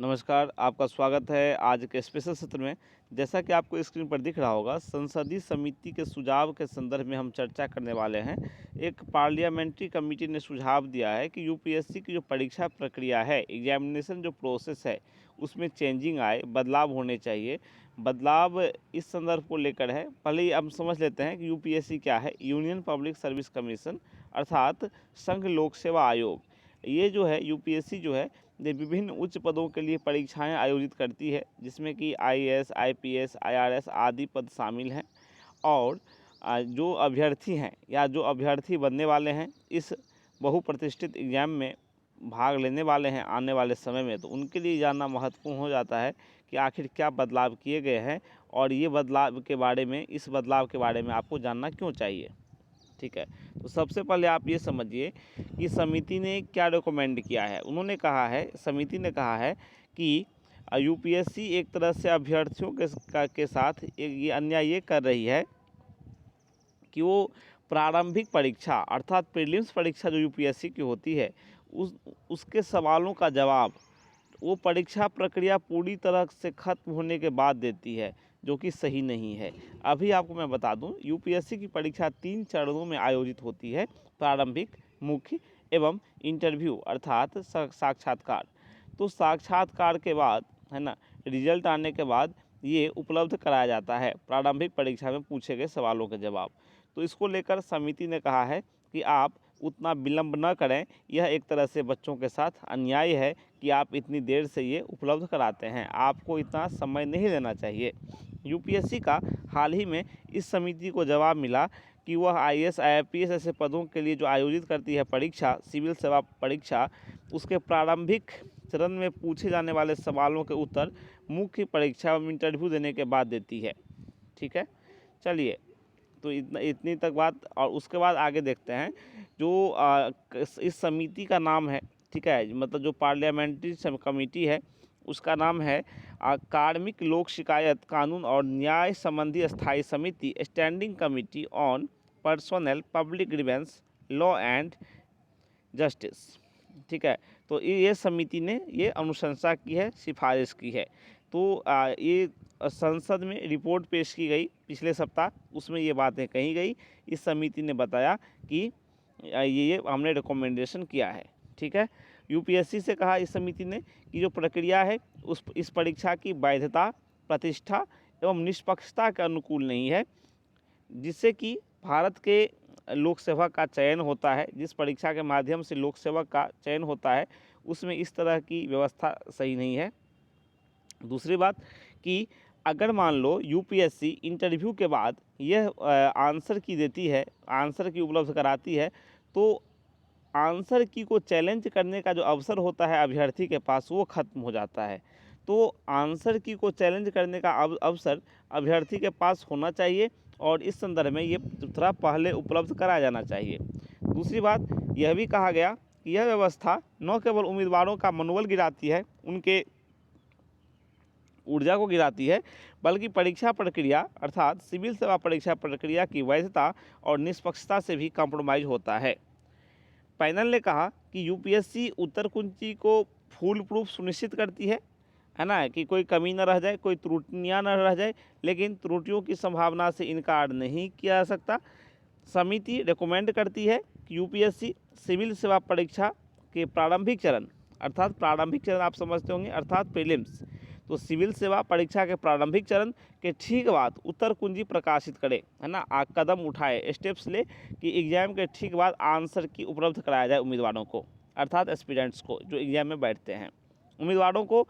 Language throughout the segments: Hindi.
नमस्कार, आपका स्वागत है आज के स्पेशल सत्र में। जैसा कि आपको स्क्रीन पर दिख रहा होगा, संसदीय समिति के सुझाव के संदर्भ में हम चर्चा करने वाले हैं। एक पार्लियामेंट्री कमेटी ने सुझाव दिया है कि यूपीएससी की जो परीक्षा प्रक्रिया है, एग्जामिनेशन जो प्रोसेस है, उसमें चेंजिंग आए, बदलाव होने चाहिए। बदलाव इस संदर्भ को लेकर है। पहले ही हम समझ लेते हैं कि यूपीएससी क्या है। यूनियन पब्लिक सर्विस कमीशन अर्थात संघ लोक सेवा आयोग। ये जो है यूपीएससी जो है ये विभिन्न उच्च पदों के लिए परीक्षाएं आयोजित करती है, जिसमें कि आईएएस, आईपीएस, आईआरएस आदि पद शामिल हैं। और जो अभ्यर्थी हैं या जो अभ्यर्थी बनने वाले हैं इस बहुप्रतिष्ठित एग्ज़ाम में भाग लेने वाले हैं आने वाले समय में, तो उनके लिए जानना महत्वपूर्ण हो जाता है कि आखिर क्या बदलाव किए गए हैं और ये बदलाव के बारे में, इस बदलाव के बारे में आपको जानना क्यों चाहिए। ठीक है, तो सबसे पहले आप ये समझिए कि समिति ने क्या रिकमेंड किया है। उन्होंने कहा है, समिति ने कहा है कि यूपीएससी एक तरह से अभ्यर्थियों के साथ ये अन्याय ये कर रही है कि वो प्रारंभिक परीक्षा अर्थात प्रीलिम्स परीक्षा जो यूपीएससी की होती है उसके सवालों का जवाब वो परीक्षा प्रक्रिया पूरी तरह से खत्म होने के बाद देती है, जो कि सही नहीं है। अभी आपको मैं बता दूं, यूपीएससी की परीक्षा 3 चरणों में आयोजित होती है, प्रारंभिक, मुख्य एवं इंटरव्यू अर्थात साक्षात्कार। तो साक्षात्कार के बाद है ना, रिजल्ट आने के बाद ये उपलब्ध कराया जाता है प्रारंभिक परीक्षा में पूछे गए सवालों के जवाब। तो इसको लेकर समिति ने कहा है कि आप उतना विलंब न करें। यह एक तरह से बच्चों के साथ अन्याय है कि आप इतनी देर से ये उपलब्ध कराते हैं, आपको इतना समय नहीं लेना चाहिए। यूपीएससी का हाल ही में इस समिति को जवाब मिला कि वह आईएएस, आईपीएस ऐसे पदों के लिए जो आयोजित करती है परीक्षा, सिविल सेवा परीक्षा, उसके प्रारंभिक चरण में पूछे जाने वाले सवालों के उत्तर मुख्य परीक्षा एवं इंटरव्यू देने के बाद देती है। ठीक है, चलिए, तो इतनी तक बात। और उसके बाद आगे देखते हैं जो इस समिति का नाम है, ठीक है, मतलब जो पार्लियामेंट्री कमेटी है उसका नाम है कार्मिक लोक शिकायत कानून और न्याय संबंधी स्थायी समिति, standing committee on personnel public grievance law and justice. ठीक है, तो ये समिति ने ये अनुशंसा की है, सिफारिश की है। तो ये संसद में रिपोर्ट पेश की गई पिछले सप्ताह, उसमें ये बातें कही गई। इस समिति ने बताया कि ये हमने रिकमेंडेशन किया है। ठीक है, यूपीएससी से कहा इस समिति ने कि जो प्रक्रिया है इस परीक्षा की वैधता, प्रतिष्ठा एवं निष्पक्षता के अनुकूल नहीं है, जिससे कि भारत के लोक सेवा का चयन होता है, जिस परीक्षा के माध्यम से लोक सेवक का चयन होता है उसमें इस तरह की व्यवस्था सही नहीं है। दूसरी बात कि अगर मान लो यूपीएससी इंटरव्यू के बाद यह आंसर की देती है, आंसर की उपलब्ध कराती है, तो आंसर की को चैलेंज करने का जो अवसर होता है अभ्यर्थी के पास वो खत्म हो जाता है। तो आंसर की को चैलेंज करने का अवसर अभ्यर्थी के पास होना चाहिए और इस संदर्भ में ये थोड़ा पहले उपलब्ध कराया जाना चाहिए। दूसरी बात यह भी कहा गया कि यह व्यवस्था न केवल उम्मीदवारों का मनोबल गिराती है, उनके ऊर्जा को गिराती है, बल्कि परीक्षा प्रक्रिया अर्थात सिविल सेवा परीक्षा प्रक्रिया की वैधता और निष्पक्षता से भी कॉम्प्रोमाइज़ होता है। पैनल ने कहा कि यूपीएससी उत्तर कुंजी को फूल प्रूफ सुनिश्चित करती है ना, कि कोई कमी न रह जाए, कोई त्रुटियां न रह जाए, लेकिन त्रुटियों की संभावना से इनकार नहीं किया जा सकता। समिति रिकमेंड करती है कि यूपीएससी सिविल सेवा परीक्षा के प्रारंभिक चरण अर्थात प्रारंभिक चरण आप समझते होंगे अर्थात प्रीलिम्स, तो सिविल सेवा परीक्षा के प्रारंभिक चरण के ठीक बाद उत्तर कुंजी प्रकाशित करे, है ना, कदम उठाए, स्टेप्स ले कि एग्जाम के ठीक बाद आंसर की उपलब्ध कराया जाए उम्मीदवारों को अर्थात एस्पिरेंट्स को जो एग्जाम में बैठते हैं। उम्मीदवारों को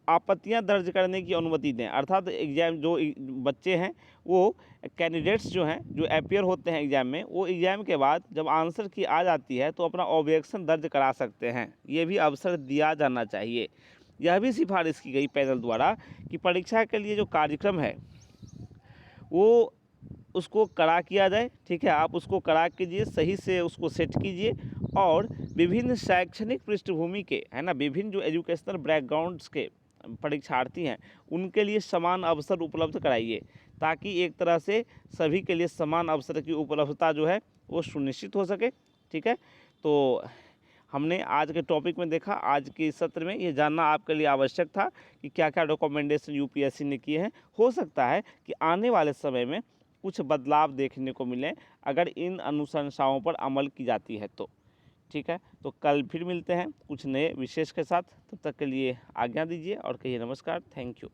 आपत्तियां दर्ज करने की अनुमति दें, अर्थात एग्जाम जो बच्चे हैं वो कैंडिडेट्स जो हैं जो अपियर होते हैं एग्ज़ाम में, वो एग्ज़ाम के बाद जब आंसर की आ जाती है तो अपना ऑब्जेक्शन दर्ज करा सकते हैं। ये भी अवसर दिया जाना चाहिए। यह भी सिफारिश की गई पैनल द्वारा कि परीक्षा के लिए जो कार्यक्रम है वो उसको कड़ा किया जाए। ठीक है, आप उसको कड़ा कीजिए, सही से उसको सेट कीजिए और विभिन्न शैक्षणिक पृष्ठभूमि के, है ना, विभिन्न जो एजुकेशनल बैकग्राउंड्स के परीक्षार्थी हैं उनके लिए समान अवसर उपलब्ध कराइए, ताकि एक तरह से सभी के लिए समान अवसर की उपलब्धता जो है वो सुनिश्चित हो सके। ठीक है, तो हमने आज के टॉपिक में देखा, आज के इस सत्र में ये जानना आपके लिए आवश्यक था कि क्या क्या रिकमेंडेशन यूपीएससी ने किए हैं। हो सकता है कि आने वाले समय में कुछ बदलाव देखने को मिले अगर इन अनुशंसाओं पर अमल की जाती है तो। ठीक है, तो कल फिर मिलते हैं कुछ नए विशेष के साथ। तब तक के लिए आज्ञा दीजिए और कहिए नमस्कार। Thank you.